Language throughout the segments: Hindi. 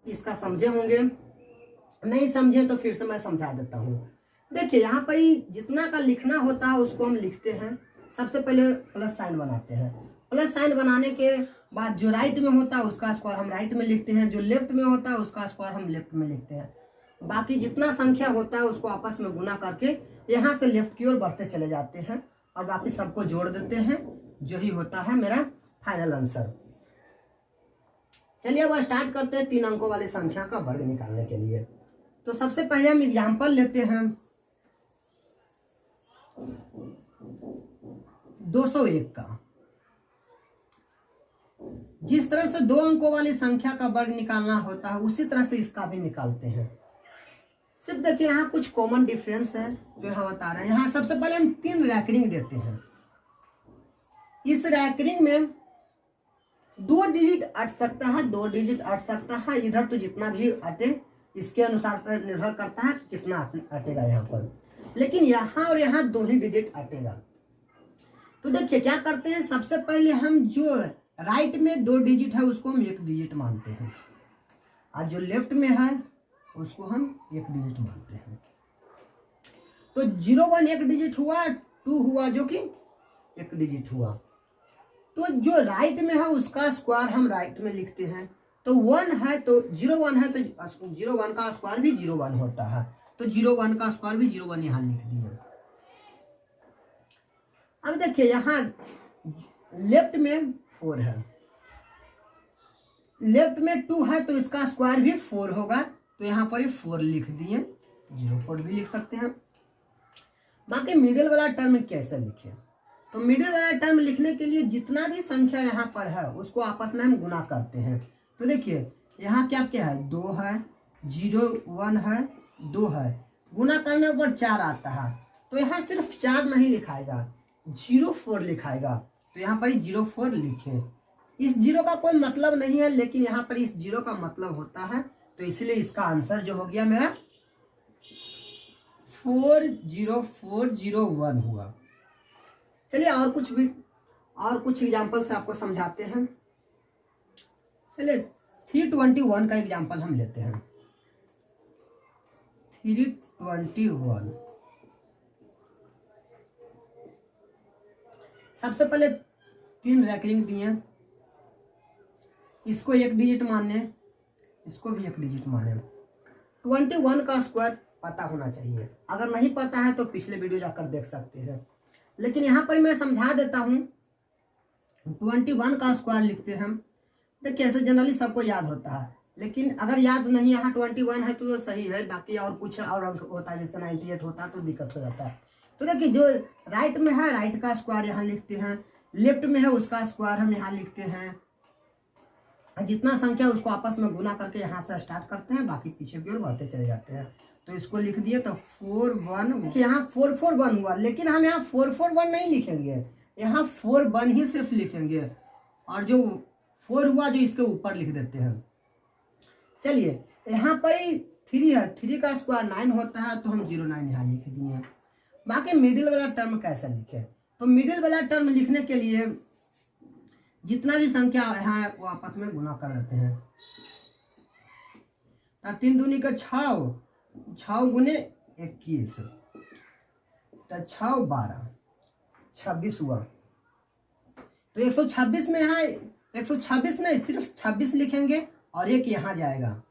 इसका समझे होंगे, नहीं समझे तो फिर से मैं समझा देता हूँ। देखिए यहाँ पर ही जितना का लिखना होता है उसको हम लिखते हैं। सबसे पहले प्लस साइन बनाते हैं। प्लस साइन बनाने के बाद जो राइट में होता है उसका स्क्वायर हम राइट में लिखते हैं, जो लेफ्ट में होता है उसका स्क्वायर हम लेफ्ट में लिखते हैं। बाकी जितना संख्या होता है उसको आपस में गुना करके यहाँ से लेफ्ट की ओर बढ़ते चले जाते हैं और बाकी सबको जोड़ देते हैं, जो ही होता है मेरा फाइनल आंसर। चलिए अब स्टार्ट करते हैं 3 अंकों वाली संख्या का वर्ग निकालने के लिए। तो सबसे पहले हम एग्जाम्पल लेते हैं 201 का। जिस तरह से 2 अंकों वाली संख्या का वर्ग निकालना होता है उसी तरह से इसका भी निकालते हैं। सिर्फ देखिए यहाँ कुछ कॉमन डिफरेंस है जो हम बता रहे हैं। यहाँ सबसे पहले हम 3 रैकरिंग देते हैं। इस रैकरिंग में 2 डिजिट अट सकता है, 2 डिजिट अट सकता है। इधर तो जितना भी अटे इसके अनुसार पर निर्भर करता है कितना अटेगा यहाँ पर, लेकिन यहाँ और यहाँ 2 ही डिजिट अटेगा। तो देखिए क्या करते हैं, सबसे पहले हम जो राइट में 2 डिजिट है उसको हम 1 डिजिट मानते हैं और जो लेफ्ट में है उसको हम 1 डिजिट मानते हैं। तो 0 1 1 डिजिट हुआ, 2 हुआ जो कि 1 डिजिट हुआ। तो जो राइट में है उसका स्क्वायर हम राइट में लिखते हैं। तो 1 है तो 0 1 है तो 0 1 का स्क्वायर भी 0 1 होता है, तो 0 1 का स्क्वायर भी 0 1 यहाँ लिख दिए। अब देखिए यहाँ लेफ्ट में 4 है, लेफ्ट में 2 है तो इसका स्क्वायर भी 4 होगा, तो यहाँ पर ही 4 लिख दिए, 0 4 भी लिख सकते हैं। बाकी मिडिल वाला टर्म कैसे लिखे, तो मिडिल वाला टर्म लिखने के लिए जितना भी संख्या यहाँ पर है उसको आपस में हम गुना करते हैं। तो देखिए यहाँ क्या क्या है, 2 है, 0 1 है, 2 है, गुना करने पर 4 आता है। तो यहाँ सिर्फ 4 नहीं लिखाएगा, 0 4 लिखाएगा। तो यहाँ पर 0 4 लिखे। इस 0 का कोई मतलब नहीं है, लेकिन यहाँ पर इस 0 का मतलब होता है, तो इसलिए इसका आंसर जो हो गया मेरा 40401 हुआ। चलिए और कुछ एग्जाम्पल से आपको समझाते हैं। चलिए 321 का एग्जाम्पल हम लेते हैं। 321 सबसे पहले 3 रैकरिंग दिए, इसको 1 डिजिट माने, इसको भी 1 डिजिट माने। 21 का स्क्वायर पता होना चाहिए, अगर नहीं पता है तो पिछले वीडियो जाकर देख सकते हैं, लेकिन यहाँ पर मैं समझा देता हूँ। 21 का स्क्वायर लिखते हैं। देखिए ऐसे जनरली सबको याद होता है, लेकिन अगर याद नहीं यहाँ 21 है तो सही है, बाकी और कुछ और अंक होता है जैसे 98 होता है तो दिक्कत हो जाता है। तो देखिए जो राइट में है राइट का स्क्वायर यहाँ लिखते हैं, लेफ्ट में है उसका स्क्वायर हम यहाँ लिखते हैं। जितना संख्या उसको आपस में गुना करके यहाँ से स्टार्ट करते हैं, बाकी पीछे की ओर बढ़ते चले जाते हैं। तो इसको लिख दिए तो 41, यहाँ 441 हुआ, लेकिन हम यहाँ 441 नहीं लिखेंगे, यहाँ 41 ही सिर्फ लिखेंगे और जो 4 हुआ जो इसके ऊपर लिख देते हैं। चलिए यहाँ पर ही 3 है, 3 का स्क्वायर 9 होता है, तो हम 09 यहाँ लिख दिए। बाकी मिडिल वाला टर्म कैसे लिखे, तो मिडिल वाला टर्म लिखने के लिए जितना भी संख्या है वो आपस में गुना कर देते हैं। 3 दूनी का 6, 6 गुने 21, तो 6 12 26 हुआ। तो 126 में यहाँ 126 नहीं सिर्फ 26 लिखेंगे और एक यहाँ जाएगा,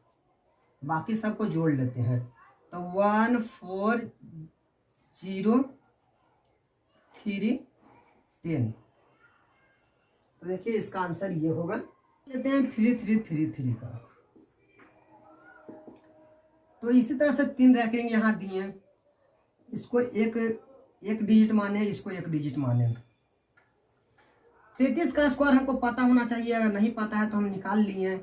बाकी सबको जोड़ लेते हैं। तो 1 4 0 3 10। तो देखिए इसका आंसर ये होगा। लेते हैं 3333 का। तो इसी तरह से 3 रैकरिंग यहाँ दिए, इसको एक डिजिट माने, इसको 1 डिजिट माने। 33 का स्क्वायर हमको पता होना चाहिए, अगर नहीं पता है तो हम निकाल लिए।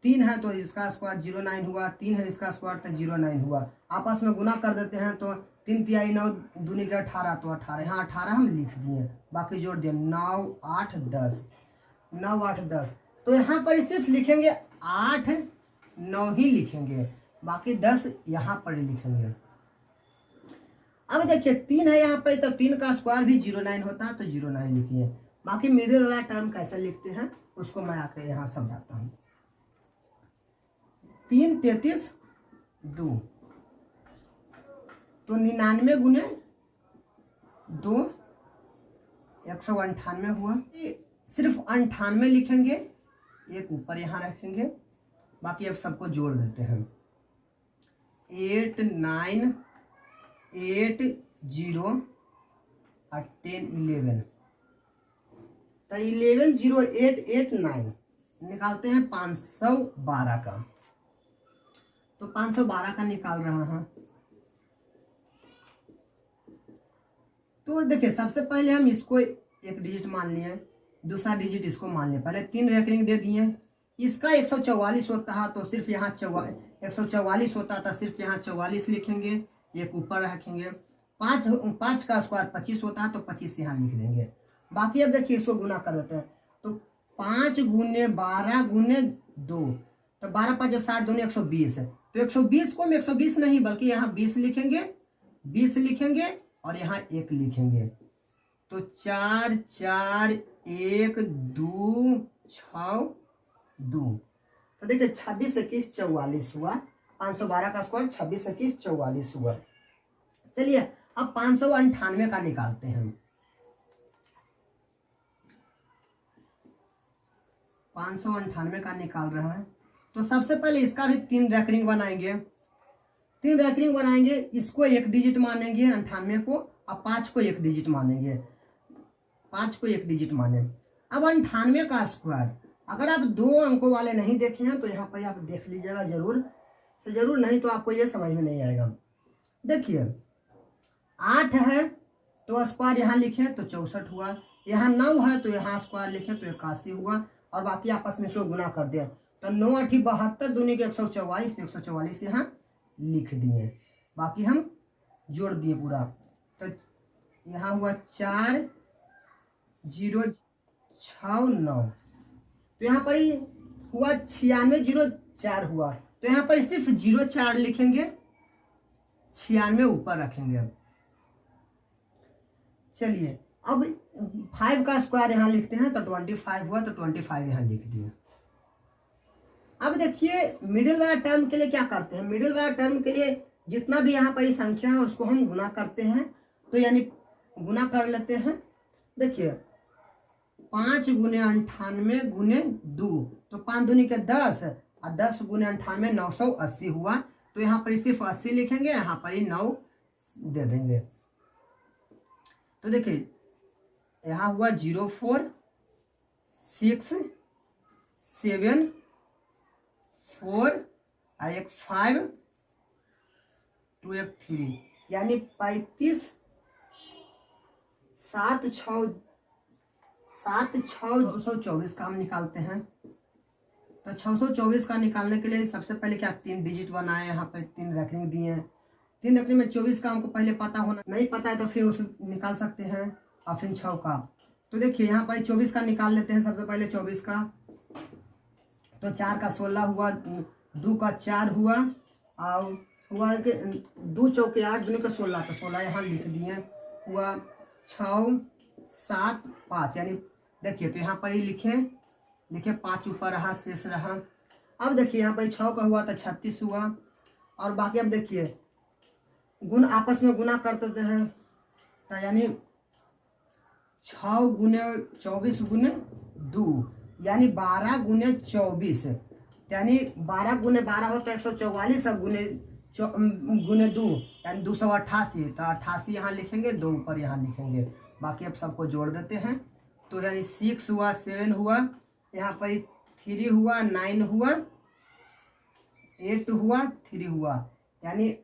3 है तो इसका स्क्वायर 09 हुआ, 3 है इसका स्क्वायर तो 09 हुआ। आपस में गुना कर देते हैं तो 3 तिहाई 9 दूनी का 18, तो 18 यहाँ 18 हम लिख दिए, बाकी जोड़ दिए 9 8 10, 9 8 10। तो यहाँ पर सिर्फ लिखेंगे 8 9 ही लिखेंगे, बाकी 10 यहाँ पर ही लिखेंगे। अब देखिए 3 है यहाँ पर, तो 3 का स्क्वायर भी 09 होता है, तो 09 लिखिए। बाकी मिडिल वाला टर्म कैसे लिखते हैं उसको मैं आकर यहाँ समझाता हूँ। 3 33 2, तो 99 गुने 2 198 हुआ। सिर्फ 98 लिखेंगे, एक ऊपर यहाँ रखेंगे, बाकी अब सबको जोड़ देते हैं। 8 9 8 0 और 10 11, तो 11 0 8 8 9 निकालते हैं 512 का। तो 512 का निकाल रहा है। तो देखिए सबसे पहले हम इसको एक डिजिट मान लिए, दूसरा डिजिट इसको मान लिया। पहले 3 रेकरिंग दे दिए। इसका 144 होता है तो सिर्फ यहाँ 144 होता था, सिर्फ यहाँ 44 लिखेंगे, एक ऊपर रखेंगे। 5 का स्क्वायर 25 होता है तो 25 यहाँ लिख देंगे। बाकी अब देखिए इसको गुना कर देते हैं। तो 5 गुने 12 गुने 2, तो 12 5 60 दूनी 120 है। तो 120 को हम 120 नहीं बल्कि यहाँ 20 लिखेंगे, 20 लिखेंगे और यहाँ 1 लिखेंगे। तो 4 4 1 2 6 2, तो देखिए 26 21 44 हुआ। 512 का स्क्वायर 26 21 44 हुआ। चलिए अब 598 का निकालते हैं। 598 का निकाल रहा है। तो सबसे पहले इसका भी 3 रेकरिंग बनाएंगे। 3 रेकरिंग बनाएंगे, इसको एक डिजिट मानेंगे 98 को, और 5 को एक डिजिट मानेंगे, 5 को एक डिजिट माने। अब 98 का स्क्वायर अगर आप 2 अंकों वाले नहीं देखे हैं तो यहाँ पर आप देख लीजिएगा जरूर से जरूर, नहीं तो आपको ये समझ में नहीं आएगा। देखिए 8 है तो स्क्वायर यहाँ लिखें तो 64 हुआ, यहाँ 9 है तो यहाँ स्क्वायर लिखें तो 81 हुआ, और बाकी आपस में इसको गुना कर दिया। तो 9 8 72 दूनी के 144, तो 144 यहाँ लिख दिए। बाकी हम जोड़ दिए पूरा। तो यहाँ हुआ 4 0 6 9, तो यहाँ पर ही हुआ 96 0 4 हुआ। तो यहाँ पर सिर्फ 0 4 लिखेंगे, 96 ऊपर रखेंगे। चलिए अब 5 का स्क्वायर यहाँ लिखते हैं तो 25 हुआ, तो 25 यहाँ लिख दिए। अब देखिए मिडिल वाला टर्म के लिए क्या करते हैं। मिडिल वाला टर्म के लिए जितना भी यहाँ पर ये संख्या है उसको हम गुना करते हैं। तो यानी गुना कर लेते हैं। देखिए 5 गुने 98 गुने 2, तो 5 दूनी के 10, और 10 गुने 98 980 हुआ। तो यहाँ पर सिर्फ 80 लिखेंगे, यहाँ पर ही 9 दे देंगे। तो देखिए यहाँ हुआ 0 4 6 7 4 और एक 5 2 एक 3, यानी 35 7 6 224 का हम निकालते हैं। तो 624 का निकालने के लिए सबसे पहले क्या 3 डिजिट बनाए, यहाँ पे 3 रेकरिंग दिए। 3 रेकरिंग में 24 का हमको पहले पता होना, नहीं पता है तो फिर उसे निकाल सकते हैं, और फिर 6 का। तो देखिए यहाँ पर 24 का निकाल लेते हैं सबसे पहले 24 का। तो 4 का 16 हुआ, 2 का 4 हुआ, और हुआ कि 2 चौके 8 दूनी का 16, तो 16 यहाँ लिख दिए। हुआ 6 7 5, यानी देखिए तो यहाँ पर ही लिखे 5 ऊपर रहा, शेष रहा। अब देखिए यहाँ पर 6 का हुआ तो 36 हुआ, और बाकी अब देखिए गुण आपस में गुना कर देते हैं। तो यानी 6 गुने 24 गुने 2, यानी 12 गुने 24, यानी 12 गुने 12 होता है 144, और गुने 2 यानी 288। तो 88 यहाँ लिखेंगे, 2 ऊपर यहाँ लिखेंगे। बाकी अब सबको जोड़ देते हैं। तो यानी 6 हुआ, 7 हुआ, यहाँ पर 3 हुआ, 9 हुआ, 8 हुआ, 3 हुआ, यानी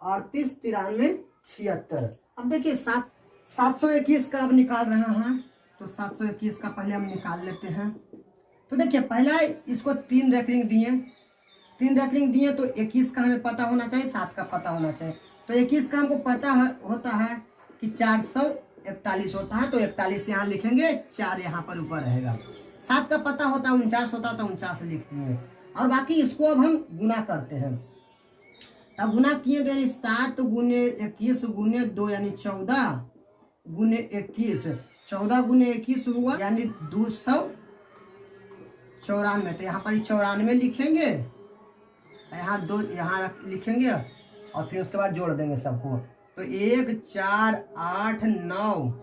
38 93 76। अब देखिए 721 का अब निकाल रहे हैं। तो 721 का पहले हम निकाल लेते हैं। तो देखिए पहला इसको 3 रेकरिंग दिए, तो 21 का हमें पता होना चाहिए, 7 का पता होना चाहिए। तो 21 का हमको पता होता है कि 441 होता है, तो 41 यहाँ लिखेंगे, 4 यहाँ पर ऊपर रहेगा। 7 का पता होता है 49 होता है, तो 49 लिख दिए। और बाकी इसको अब हम गुना करते हैं। अब गुना किए तो यानी 7 गुने 21 गुने 2, यानी 14 गुने 21, 14 गुने 21 हुआ, यानी 294। तो यहाँ पर 94 लिखेंगे, यहाँ 2 यहाँ लिखेंगे और फिर उसके बाद जोड़ देंगे सबको। तो 1 4 8 9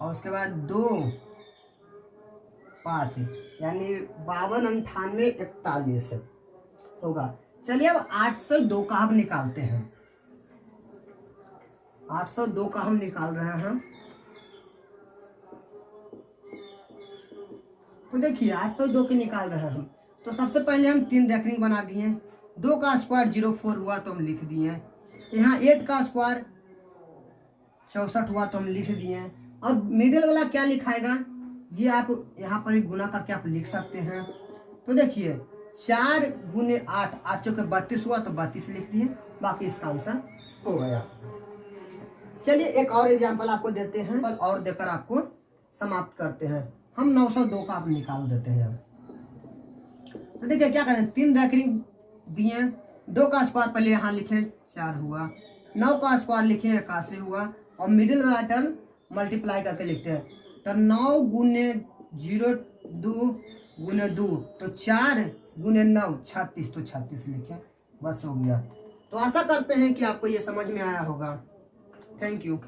और उसके बाद 2 5 यानी 52 98 41 होगा। चलिए अब 802 का हम निकालते हैं। 802 का हम निकाल रहे हैं। तो देखिए 802 के निकाल रहे हैं हम। तो सबसे पहले हम 3 रेकरिंग बना दिए। 2 का स्क्वायर 04 हुआ तो हम लिख दिए। यहाँ 8 का स्क्वायर 64 हुआ तो हम लिख दिए। अब मिडिल वाला क्या लिखाएगा ये आप यहाँ पर गुना करके आप लिख सकते हैं। तो देखिए 4 × 8 8 चौके 32 हुआ तो 32 लिख दिए। बाकी इसका आंसर हो गया। चलिए एक और एग्जाम्पल आपको देते हैं और देकर आपको समाप्त करते हैं। हम 902 का आप निकाल देते हैं। तो देखिए क्या करें, 3 रेकरिंग दिए। 2 का स्क्वायर पहले यहाँ लिखे 4 हुआ। 9 का स्क्वायर लिखे 81 हुआ और मिडिल वाला टर्म मल्टीप्लाई करके लिखते हैं। तो 9 × 0 2 × 2 तो 4 × 9 36 तो 36 लिखें। बस हो गया। तो आशा करते हैं कि आपको ये समझ में आया होगा। Thank you.